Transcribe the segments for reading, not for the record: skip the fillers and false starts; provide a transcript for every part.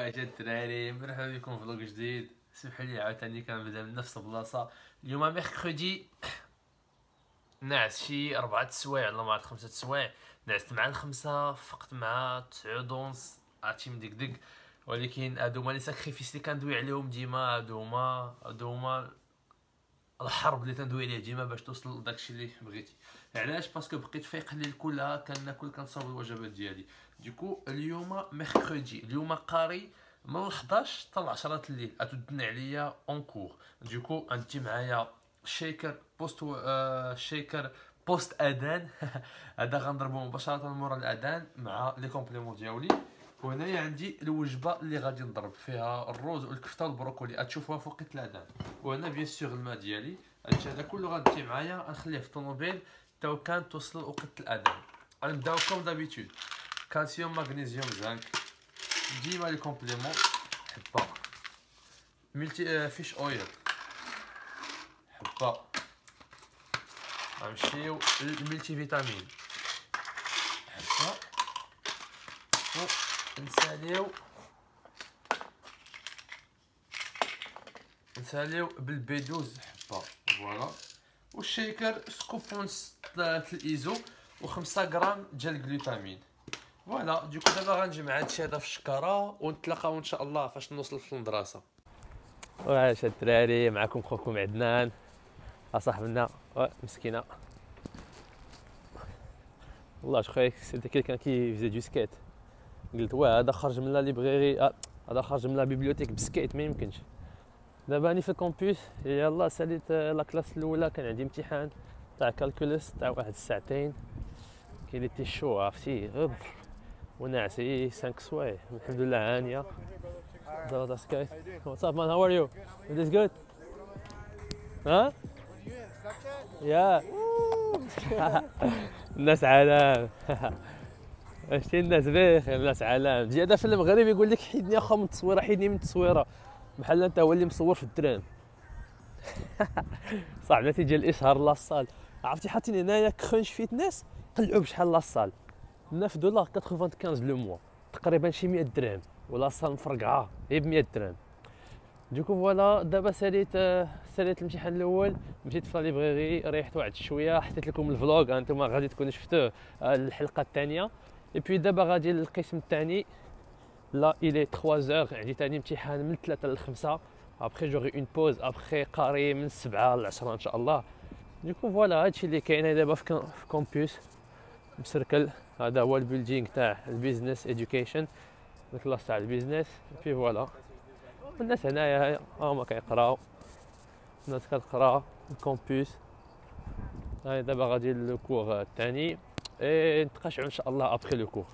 واش الدراري، مرحبا بكم في فلوق جديد. سمحوا لي عاوتاني كنبدا من نفس البلاصه. اليوم ميركودي، نعس شي 4 السوايع ولا ما عرفت 5 السوايع. نعست مع الخمسة، فقت مع 9 ونص، عرفتي مدقدق. ولكن هادو هما لي ساكريفيس لي كندوي عليهم ديما، هادو هما الحرب اللي تندوي عليه ديما باش توصل لداكشي اللي بغيتي. علاش؟ باسكو بقيت فايق الليل كلها كناكل كنصاوب الوجبات ديالي. دوكو اليوم ميركودي، اليوم قاري من 11 حتى 10 الليل، اتدن عليا اون كور. دوكو غندي معايا شيكر شيكر بوست اذان. هذا غنضربو مباشره مورا الاذان مع لي كومبليمون ديالي. وهنايا عندي الوجبه اللي غادي نضرب فيها الروز والكفته والبروكولي، تشوفوها فوق الاذان. وهنا بيان سور الماء ديالي. هادشي هذا كله غادي معايا نخليه في الطوموبيل تا كان توصل وقت الاذان. غنبداو كوم دابيتود، كالسيوم مغنيسيوم زنك، ديما لي كومبليمون، حبه ملتي فيش اويل، حبه. غنمشيو للملتي فيتامين، حبه. نساليو بالبي 12 حبه، فوالا. والشيكر سكوب ونص الايزو و5 غرام ديال الجلوتامين، فوالا. دوكو دابا غنجمع هادشي هذا في الشكاره ونتلاقاو ان شاء الله فاش نوصل في المدرسه. واش الدراري، معكم خوكم عدنان، صاحبنا مسكينه والله. جو سيتي كيلكان كي فيزي دو سكيت. قلت واه هذا خرج من لا ليبراري، هذا خرج من لا بيبليوتيك بسكيت، ما يمكنش. دابا راني في الكومبوس، يلاه ساليت لا كلاس الاولى. كان عندي امتحان تاع كالكولس تاع واحد الساعتين، كي لي شو عرفتي غبر وناعسي 5 سوايع. الحمد لله عانيه. دابا سكاي واتس اب مان، هاو ار يو؟ It is good. ها يا الناس عالم. شتي الناس بخير، الناس عالم. تجي هذا في المغرب يقول لك حيدني اخا من التصويره، حيدني من التصويره، بحال انت هو اللي مصور في الدرام. صعب نتيجه الاشهار لاصال. عرفتي حاطين هنايا كرونش فيتنس، قلعوا بشحال لاصال $9 95 لو موا، تقريبا شي 100 درهم، ولاصال مفرقعه هي ب 100 درهم. دوكو فوالا. دابا ساليت الامتحان الاول، مشيت في ليبراري، ريحت واحد شويه، حطيت لكم الفلوق، انتم غادي تكونوا شفتوه الحلقه الثانيه. اي بي دابا غادي للقسم الثاني. لا الي 3 عندي ثاني امتحان من 3 ل 5. ابخي جوغي اون بوز، ابخي قاري من 7 ل 10 ان شاء الله. دوكو فوالا هادشي اللي كاين دابا في كومبوس مسركل. هذا هو البيلدينغ تاع البيزنس اديوكيشن، الكلاس تاع البيزنس. في فوالا الناس هنايا هما كيقراو، الناس كتقرا الكومبوس. هاي دابا غادي للكور الثاني، نتقاشعوا ان شاء الله ابخي لو كور.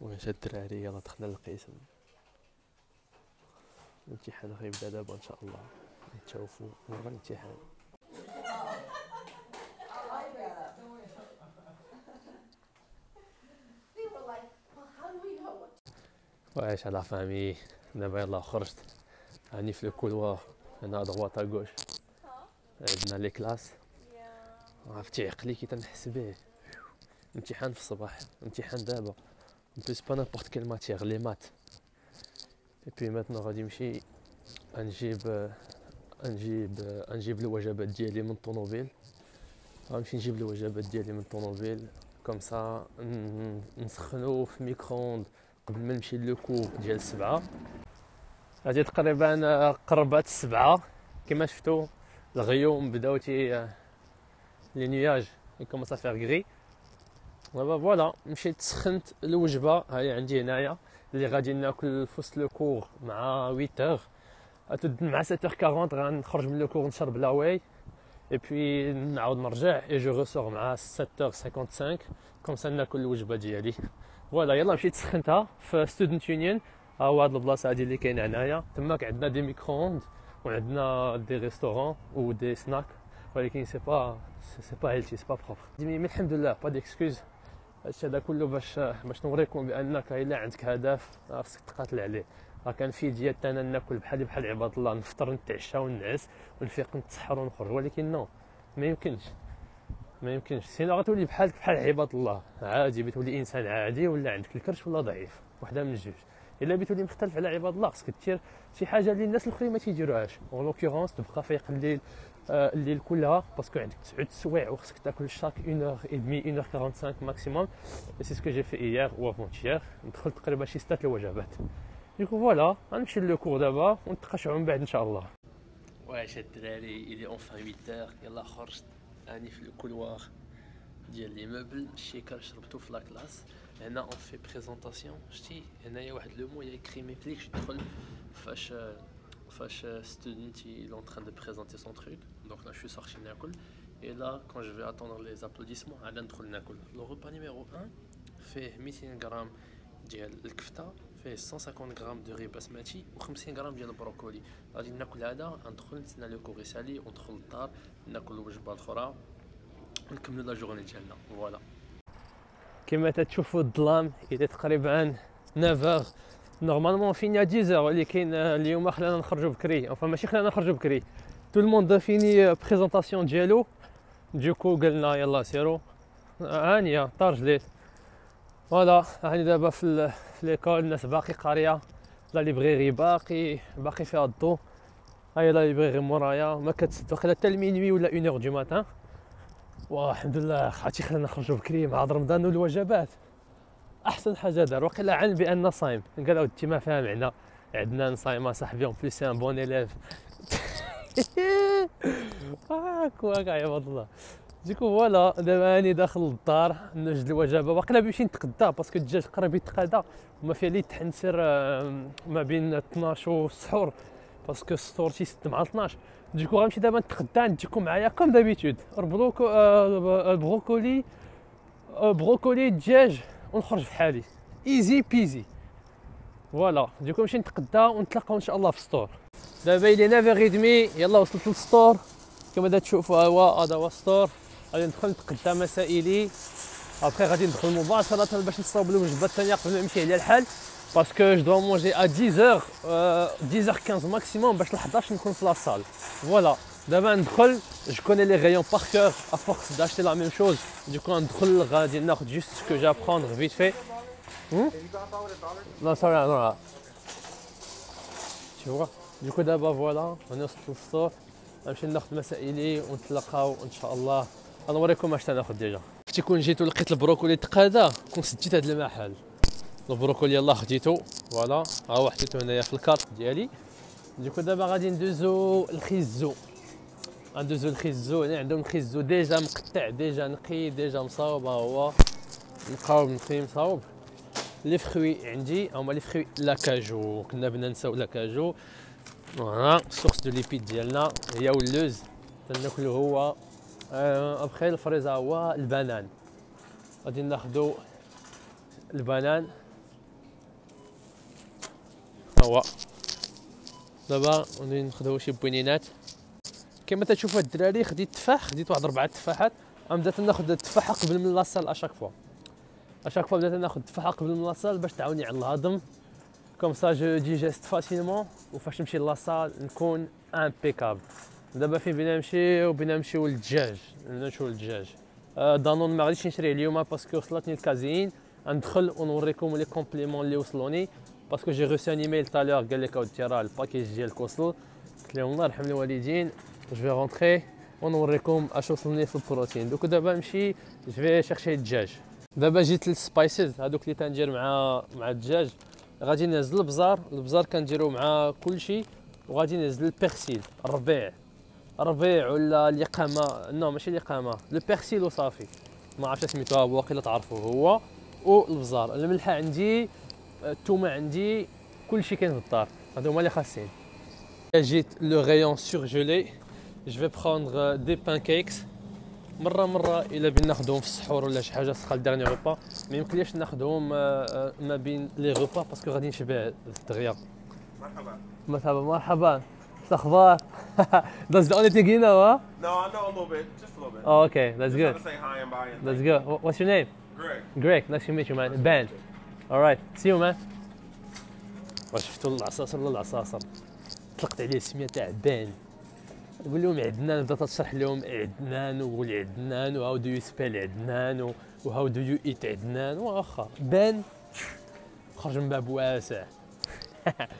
واش الدراري، يلا دخلنا للقسم. الامتحان غيبدا دابا ان شاء الله، نتشوفوا مورا الامتحان. واش على فامي. دابا يلا خرجت، راني في الكولوار هنا دغوات غوش. عندنا لي كلاس، عرفتي عقلي كي تنحس به. امتحان في الصباح، امتحان دابا بلوس با نابورت كيل ماتيير، لي مات. اي بي ماتنو غادي نمشي نجيب الوجبات ديالي من الطوموبيل. غنمشي نجيب الوجبات ديالي من الطوموبيل كوم سا، نسخنو في ميكرووند قبل ما نمشي لو كور ديال 7. هادي تقريبا قربات 7 كما شفتوا. الغيوم بداو لي نياج يكومونس ا فيغ غري. دابا فوالا مشيت سخنت الوجبه، هاي عندي هنايا اللي غادي ناكل في وسط لو كور مع 8h. تدن مع 7h40 غنخرج من لو كور نشرب لاواي، اي بي نعاود نرجع اي جو ريسور مع 7h55 كوم سا ناكل الوجبه ديالي. فوالا يلا مشيت سخنتها في ستودنت يونيون. ها هو هاد البلاصه هادي اللي كاينه هنايا. تماك عندنا دي ميكرووند وعندنا دي ريستورون و دي سناك، ولكن سي با هيلثي، سي با بروبر. مي الحمد لله با ديكسكوز. هادشي هذا كله باش نوريكم بانك الا عندك هدف خاصك تقاتل عليه. كان في ديال انا ناكل بحال عباد الله، نفطر نتعشى ونعس ونفيق نتسحر ونخرج، ولكن نو، ما يمكنش سينا غتولي بحال عباد الله عادي، بتولي انسان عادي ولا عندك الكرش ولا ضعيف، وحده من الجوج. الا بيتو اللي مختلف على عباد الله خصك دير شي حاجه اللي الناس الاخرين ما تيديروهاش. اون لوكورونس تبقى فايق الليل الليل كلها باسكو عندك 9 سوايع وخصك تاكل شاك 1 et demie 1h45 ماكسيموم. سي سكو جي في ايير و افونتيير، ندخل تقريبا شي 6 الوجبات. ديكو فوالا غنمشي لو كور دابا ونتقاشعوا من بعد ان شاء الله. واش الدراري الي اونفان 8 يلا خرجت راني في الكولوار ديال لي موبل الشيكر شربتو في لاكلاس. هنا اون في بريزونطاسيون شتي هنايا واحد لو مو يكري مي فليكش تدخل فاش student il est en train de présenter son truc. Donc là je suis sorti ناكل et là quand je vais attendre les applaudissements عاد ندخل ناكل. لو repas numéro 1 فيه 200 غرام ديال الكفته، فيه 150 غرام دو ري بسمتي و 50 غرام ديال البروكولي. غادي ناكل هذا ندخل نتسنى لو كور يسالي وندخل للدار ناكل الوجبه الاخرى ونكملوا لا جورني ديالنا. فوالا كما تشوفوا الظلام الى تقريبا 9 نورمالمون فينا 10 ولكن اليوم خلانا نخرجوا بكري، enfin ماشي خلانا نخرجوا بكري، تو الموند فيني بريزونطاسيون ديالو. دوكو قالنا يلا سيرو هانيه طارجليت. فوالا هاني دابا في ليكول الناس باقي قاريه، لا ليبريري باقي فيها الضو. هاي لا ليبريري مورايا ما كتسد واخا حتى المينوي ولا 1 اور دو ماتان. والحمد لله عرفتي خلينا نخرجوا بكري مع رمضان والوجبات احسن حاجه دار. وقيلا علم بان صايم قال ودي ما فاهم معنا عندنا نصايم صاحبي اون بليس ان بون اليف هاكا كاع عباد الله. ديكو فوالا دابا راني داخل للدار نوجد الوجبه. واقيلا نمشي نتغدى باسكو الدجاج قرب يتقادى وما فيها لي تحنسر ما بين 12 والسحور باسكو السحور تيسد مع 12. ديكو غنمشي دابا نتغدى نديكم معايا كوم دابيتود بروكولي دجاج ونخرج في حالي ايزي بيزي. فوالا ديكو نمشي نتغدى ونتلاقاو ان شاء الله في السطور. دابا الى 9:30 يلا وصلت للسطور كما تشوفوا هذا هو السطور. غادي ندخل نتغدى مسائلي ابخي غادي ندخل مباشره باش نصاوب الوجبه الثانيه قبل ما نمشي على الحال باسكو جو دو مونجي ا 10h 10h15 ماكسيموم باش ل 11 نكون في لاصال. فوالا دابا ندخل جو كوني لي غيون باغ كور ا فورس داشتي لا ميم شوز. ديكو ندخل غادي ناخذ جوست سكو جابخوندر فيت في. لا سوري نو شوفوا. ديكو دابا فوالا راني وصلت للسطور غنمشي ناخذ مسائلي ونتلاقاو ان شاء الله. غنوريكم اش تناخذ ديجا. فاش كون جيتو لقيت البروكولي تقادا كون سديت هذا المحل. البروكولي يلاه خديتو فوالا ها هو حطيتو هنايا في الكارت ديالي. ديكو دابا غادي ندوزو الخيزو. غندوزو الخيزو. هنا عندهم الخيزو ديجا مقطع ديجا نقي ديجا مصاوب. ها هو نقاوب نقي مصاوب. لي فخوي عندي هما لي فخوي لاكاجو. كنا بنا نساو لاكاجو. فوالا سورس دو ليبيد ديالنا هي واللوز تناكلو هو. ابخي الفريزه هو البنان. غادي ناخدو البنان هو دابا غادي ناخدو شي بوينينات. كما تشوفوا الدراري خديت تفاح، خديت واحد 4 تفاحات. بدات ناخذ التفاحه قبل من لاصال اشاك فوا بدات ناخذ التفاحه قبل من لاصال باش تعاوني على الهضم كوم سا جو ديجيست فاسيلمون وفاش نمشي لاصال نكون امبيكابل. دابا فين بينا نمشيو للدجاج. نشوفوا الدجاج دانون ما غاديش نشريه اليوم باسكو وصلتني الكازين. ندخل ونوريكم لي كومبليمون اللي وصلوني باسكو جي ريسي ان ايميل تالور قال لك اودي راه الباكيج ديالك وصل. قلت لهم الله يرحم الوالدين جو في رونطري ونوريكم اش وصلني في البروتين. دوك دابا نمشي جو في شيرشي الدجاج. دابا جيت للسبايسز هذوك اللي تندير مع الدجاج. غادي نهز البزار كنديرو مع كلشي وغادي نهز البيرسيل الربيع ولا اليقامه. نو ماشي اليقامه لو بيرسيل وصافي ما عرفتش سميتوها واقيلا تعرفوه هو والبزار. الملحه عندي الثومه عندي كلشي كاين في الدار هادو هما اللي خاصين. جيت لو غيون سورجيلي جو في بروندر دي بانكيكس. مره الا بين ناخذهم في السحور ولا شي حاجه سخال ديرني روبا ما يمكنليش ناخذهم ما بين لي روبا باسكو غادي نشبع دغيا. مرحبا الاخبار. That's the only thing you know, huh? No, I know a little bit, just a little bit. Oh, okay, that's Just good. want to say hi and bye. And That's good. What's your name? Greg. Greg, nice to meet you, man. Ben. All right, see you, man. شفتوا العصاصر طلقت عليه السميه تاع بان. نقول لهم عدنان بدات تشرح لهم عدنان وقول عدنان وهاو دو يو سبيل عدنان وهاو دو يو ايت عدنان واخا بان خرج من باب واسع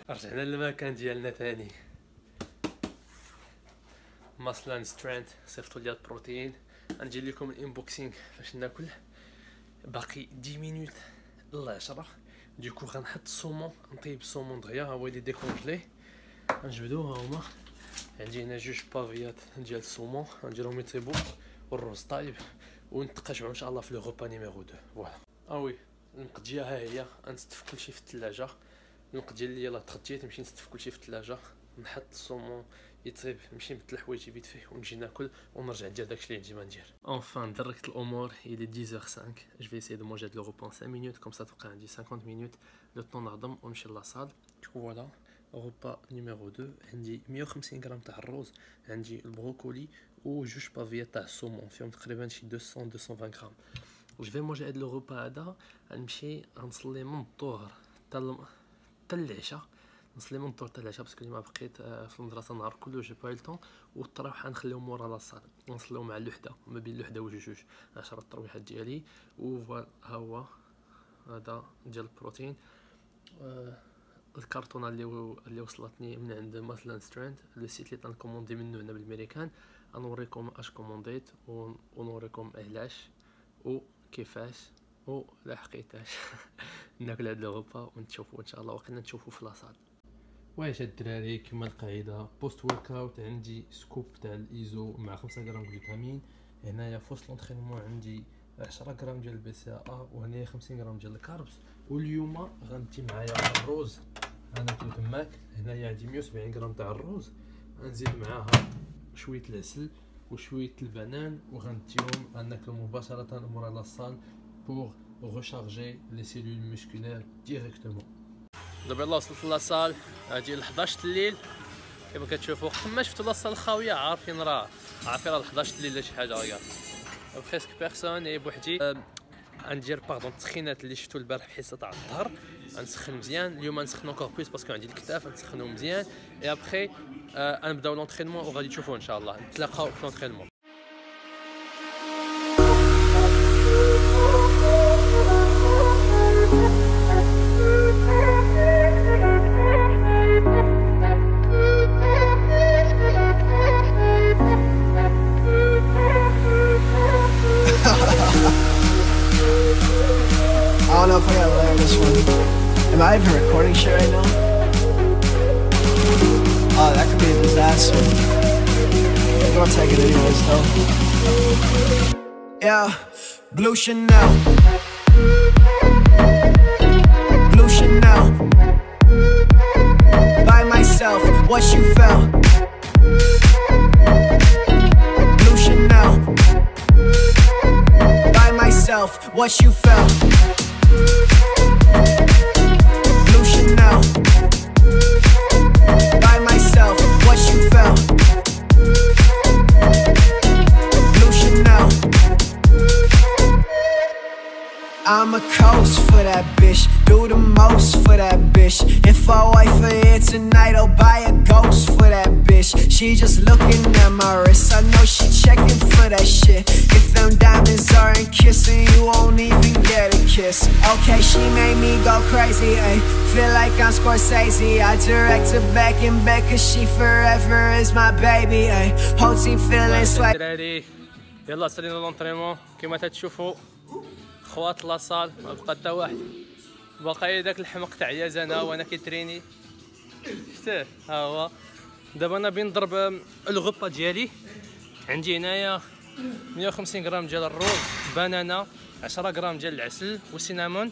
رجعنا للمكان ديالنا ثاني. ماسلان سترينث صيفطوا لي البروتين. غندير لكم الانبوكسينغ فاش ناكل. باقي 10 مينوت ل 10. دوكو غنحط السومون، نطيب السومون دغيا، ها هو اللي ديكونجلي. غنجبدو ها هما. عندي هنا جوج بافيات ديال السومون غنديرهم يطيبوا، والروز طايب، ونتقاشعوا ان شاء الله في لو غوبا نيميرو 2. فوالا. وي المقديه ها هي. غنستف كلشي في الثلاجه. المقديه اللي يلاه تغديت، نمشي نستف كلشي في الثلاجه، نحط السومون يطيب، نمشي نبدل حوايجي فيت فيه ونجي ناكل ونرجع ندير داكشي اللي عندي ما ندير. اونفان دركت الامور. il est 10h05. je vais essayer de manger de le repas en 5 minutes comme ça تبقى عندي 50 minutes le temps نهضم ونمشي لاصال. فوالا repas numéro 2. عندي 150 غرام تاع الروز، عندي البروكولي وجوج بافيات تاع السومون فيهم تقريبا شي 200 غرام. je vais manger هاد لو repas هذا. غنمشي غنصلي من الظهر حتى العشاء. نصلي من الظهر حتى العشاء باسكو ما بقيت في المدرسه النهار كله جي با الطون. والتراويح غنخليهم مورا لاصال، نصليو مع اللحده ما بين اللحده وجوج 10 التراويحات ديالي. وفوالا ها هو هذا ديال البروتين. الكرتونه اللي وصلتني من عند ماسلان سترينث، لو سيت اللي تنكوموندي منه هنا بالامريكان. غنوريكم اش كومونديت ونوريكم علاش وكيفاش ولا حقيتاش. ناكل هاد لو غوبا ونشوفوا ان شاء الله وقيلا نشوفوا في لاصال. واش الدراري كما القاعده بوست ورك اوت عندي سكوب تاع الايزو مع 5 غرام جلوتامين. هنايا فوس لونطرينمون عندي 10 غرام ديال البي سي ا، وهنايا 50 غرام ديال الكاربس. واليوم غندي معايا الروز، انا كنت تماك. هنايا عندي 170 غرام تاع الروز، غنزيد معاها شويه العسل وشويه البنان، وغنديهم غناكلو مباشره مورا لاصال pour recharger les cellules musculaires directement. دابا يلاه وصلت لاصال. هادي ل 11 الليل كما كتشوفوا. تما شفتوا لاصال خاويه، عارفين راه 11 الليل ولا شي حاجه. راه بريسك بيرسون اي بوحدي. غندير باردون التسخينات اللي شفتوا البارح في حصه تاع الظهر. غنسخن مزيان. اليوم غنسخن اونكور بليس باسكو عندي الكتاف، غنسخنو مزيان. اي ابخي غنبداو لونطرينمون وغادي تشوفوا ان شاء الله. نتلاقاو في لونطرينمون. I don't know if I gotta layer this one. Am I even recording shit right now? Oh, that could be a disaster. I'm gonna take it anyways though. Yeah, Blue Chanel. Blue Chanel. By myself, what you felt. Blue Chanel. By myself, what you felt. Blue Chanel. By myself, what you felt. Blue Chanel. I'm a coast for that bitch, do the most for that bitch. If I wait for it tonight, I'll buy a ghost for that bitch. She just looking at my wrist, I know she checking for that shit. If them diamonds aren't kissing, you won't even get a kiss. Okay, she made me go crazy, ayy. Feel like I'm Scorsese. I direct her back and back, cause she forever is my baby, ayy. Whole team feeling swag. يلا سالينا لونطرينمون كما تتشوفوا. خوات لاصال ما بقى حتى واحد، باقي داك الحمق تاع يازانا وانا كيتريني. شتيه ها هو. دابا انا بنضرب الغبه ديالي. عندي هنايا 150 غرام ديال الروز، بنانه، 10 غرام ديال العسل والسينامون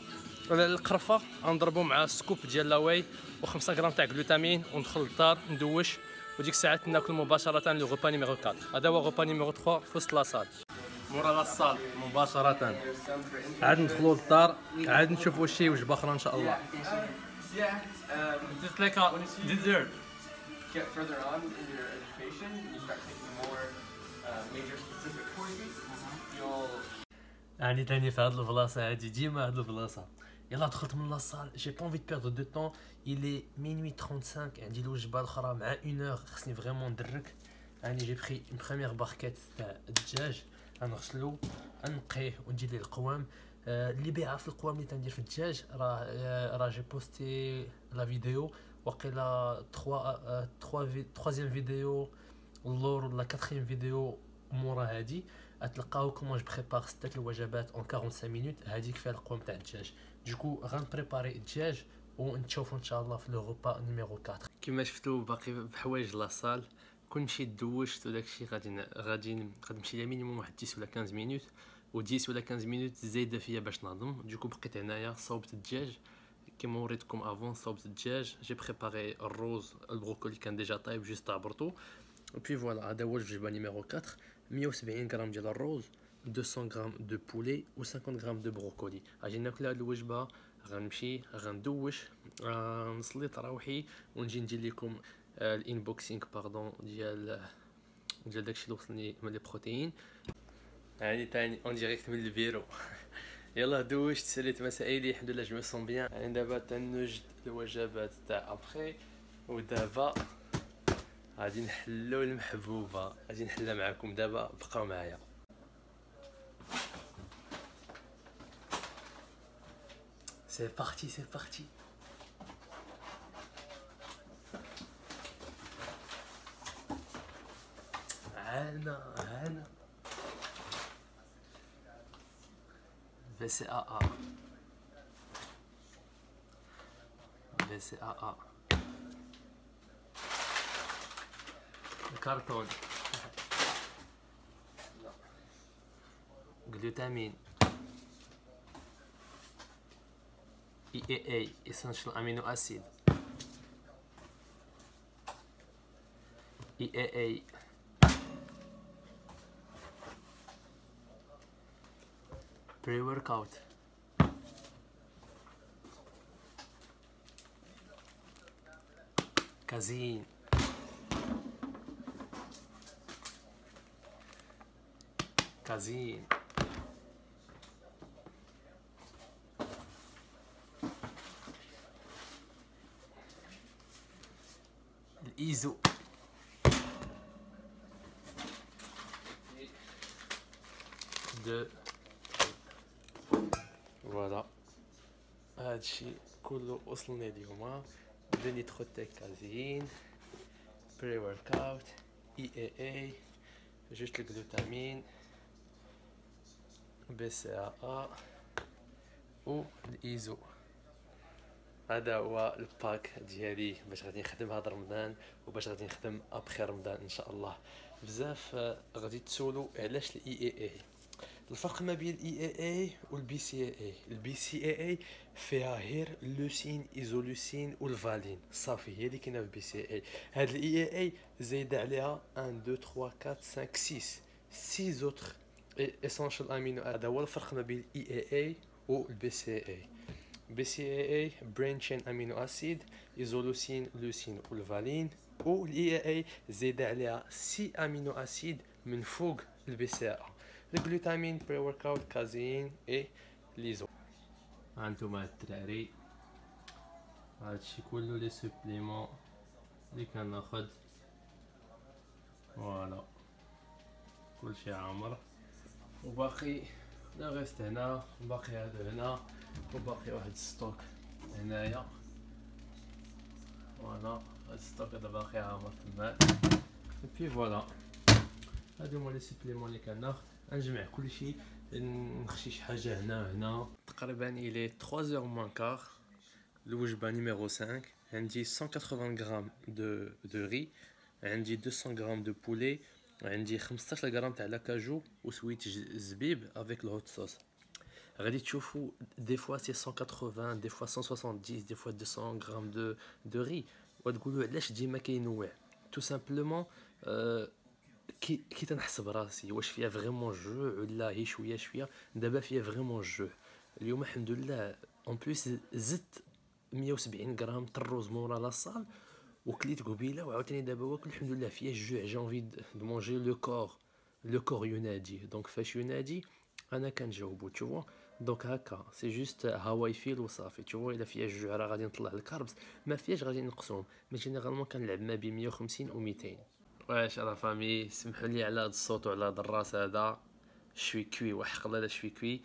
القرفه. غنضربو مع سكوب ديال لاواي و5 غرام تاع جلوتامين، وندخل للدار ندوش، وديك الساعات ناكل مباشره لو غوبا نيميرو 4. هذا هو غوبا نيميرو 3 في وسط لاصال. مورا لاصال مباشرة عاد ندخلو للدار، عاد نشوفو شي وجبة أخرى إن شاء الله. Just like a dessert. Get further on in your education, you start taking more major specific courses. You'll يعني تاني في هاد البلاصة هادي ديما هاد البلاصة. يلا دخلت من لاصال، جي با انفي دو بيردre دو طون. il est minuit 35. عندي الوجبة الأخرى مع 1 heure خصني فريمون ندرك. يعني جي بخي اون بخومييغ باركيت تاع الدجاج، غنغسلو غنقيه وندير ليه القوام. اللي بيعرف في القوام اللي تندير في الدجاج راه جي بوستي لا فيديو وقيلا 3 فيديو اللور ولا 4 فيديو مورا هادي غتلقاو كومون جو بريبار 6 الوجبات اون 45 مينوت. هاديك فيها القوام تاع الدجاج. دوكو غنبريباري الدجاج ونشوفوا ان شاء الله في لو روبا نيميرو 4. كما شفتوا باقي بحوايج لاصال كون مشيت دوشت وداكشي غادي نمشي لها مينيموم واحد 10 ولا 15 مينوت و 10 ولا 15 مينوت زايده فيا باش نهضم. دوكو بقيت هنايا صوبت الدجاج كيما وريتكم افون. صوبت الدجاج جي بريباري الروز البروكولي كان ديجا طايب جوست عبرتو بي فوالا. هذا هو الوجبه نيميرو 4. 170 غرام ديال الروز 200 غرام دو بولي و 50 غرام دو بروكولي. غادي ناكل هاد الوجبه غنمشي غندوش نصلي تراوحي ونجي ندير لكم الانبوكسينغ باردون ديال داكشي اللي وصلني من لي بروتين. يعني تاني اون ديريكت من البيرو. يلا دوشت ساليت مسائلي الحمد لله جو سون بيان. يعني دابا تنوجد الوجبات تاع ابخي ودابا غادي نحلو المحبوبه غادي نحلها معكم. دابا بقاو معايا. سي بارتي سي بارتي. عانا VCAA الكرتون جلوتامين EAA essential amino acid EAA pre-workout كازين الإيزو فوالا. هادشي كله وصلني اليوم. 2 لتر تاع كازين بري وركاوت EAA جوج الجلوتامين BCAA و الإيزو. هذا هو الباك ديالي باش غادي نخدم هذا رمضان وباش غادي نخدم ابخي رمضان ان شاء الله. بزاف غادي تسولوا علاش الاي اي اي. الفرق ما بين الاي اي اي والبي سي اي اي. البي سي اي اي فيها غير لوسين ايزولوسين والفالين صافي هي اللي كاينه في البي سي اي. هاد الاي اي اي زايد عليها 1 2 3 4 5 6 زوتر اسونشال امينو. هذا هو الفرق ما بين الاي اي اي والبي سي اي. BCAA brain chain amino acid isoleucine leucine والفالين و EAA زيد عليها 6 امينو اسيد من فوق الBCAA الجلوتامين بري وركاوت كازين اي ليزو. هانتوما الدراري هادشي كله لي سوبليمون اللي كناخد فوالا كلشي عامر وباقي لا غيست هنا وباقي هادو هنا وباقي واحد الستوك هنايا فوالا. هاد الستوك هذا باقي عامر تما بي فوالا. هادو هما لي سوبليمون اللي كناخد. غنجمع كلشي نخشي شي حاجه هنا تقريبا الى 3 موان كار. الوجبه نيميرو 5 عندي 180 غرام دو ري عندي 200 غرام دو بولي عندي 15 غرام تاع لاكاجو وسويت الزبيب افيك الهوت صوص. غادي تشوفوا دي فوا سي 180 دي فوا 170 دي فوا 200 غرام دو ري وتقولوا علاش ديما كينوع. تو سامبلومون كي تنحسب راسي واش فيها فريمون جو ولا هي شويه دابا فيها فريمون جو. اليوم الحمد لله اون بليس زدت 170 غرام تاع الروز مورا لاصال وكليت قبيله وعاوتاني دابا واكل الحمد لله فيها الجوع. جونفي دو مونجي لو كور ينادي. دونك فاش ينادي انا كنجاوبو تشوفوا. دونك هكا سي جوست هواي فيل وصافي. تشوفوا الا فيها الجوع راه غادي نطلع الكاربس ما فيهاش غادي نقصهم. مي جينيرالمون كنلعب ما بين 150 و 200. واش راه فامي سمحوا لي على هذا الصوت وعلى هذا الراس هذا je suis cuit وحق الله je suis cuit.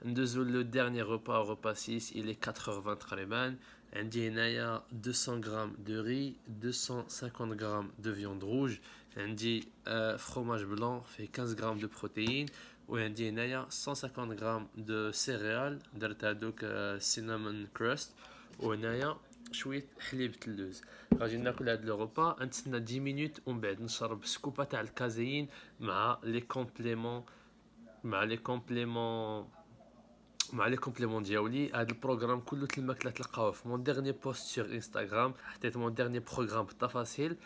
ندوزو le dernier repas, repas 6, il est 4h20 تقريبا. عندي هنايا 200 غرام de riz, 250 غرام de viande rouge, عندي fromage blanc fait 15 غرام de protéines, وعندي هنايا 150 غرام de céréales درت هادوك cinnamon crust، وهنايا شويه حليب تلوز. غادي ناكل هاد لو روبا، نتسنى 10 مينوت ومن بعد نشرب سكوبه تاع الكازيين مع لي كومبليمون ديالي. هاد البروغرام كله الماكله تلقاوه في مون ديرني بوست سور انستغرام، حطيت مون ديرني بروغرام بالتفاصيل.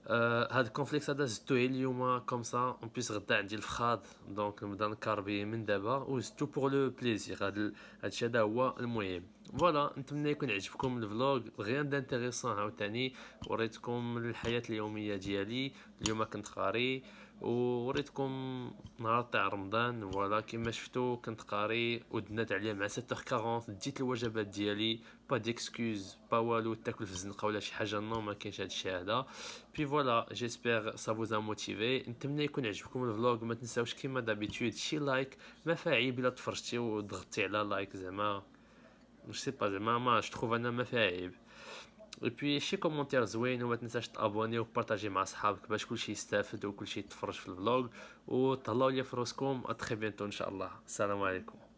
هاد الكونفليكس هذا زدتوه اليوم كوم سا اون بليس غدا عندي الفخاد دونك نبدا نكاربي من دابا، وزدتو بور لو بليزير. هادشي هذا هو المهم. فوالا، نتمنى يكون عجبكم الفلوغ، غيان دانتيريسون عاوتاني. وريتكم الحياه اليوميه ديالي، اليوم كنت قاري، ووريتكم نهار تاع رمضان. فوالا كيما شفتوا كنت قاري ودنات عليا مع 7h40 ديت الوجبات ديالي، با ديكسكوز با والو تاكل في الزنقه ولا شي حاجه، نو ما كاينش هادشي هذا. بي فوالا جيسبر سا فوز ا موتيفي. نتمنى يكون عجبكم الفلوغ. ما تنساوش كيما دابيتود شي لايك، ما فاعيب الا تفرجتي وضغطتي على لايك، زعما مش سي با زعما ما تخوف انا ما فاعيب. اي بي شي كومونتير زوين، وما تنساش تابوني وبارطاجي مع صحابك باش كلشي يستافد وكلشي يتفرج في الفلوغ. وتهلاو ليا في روسكم، ا تري بيانتو ان شاء الله. السلام عليكم.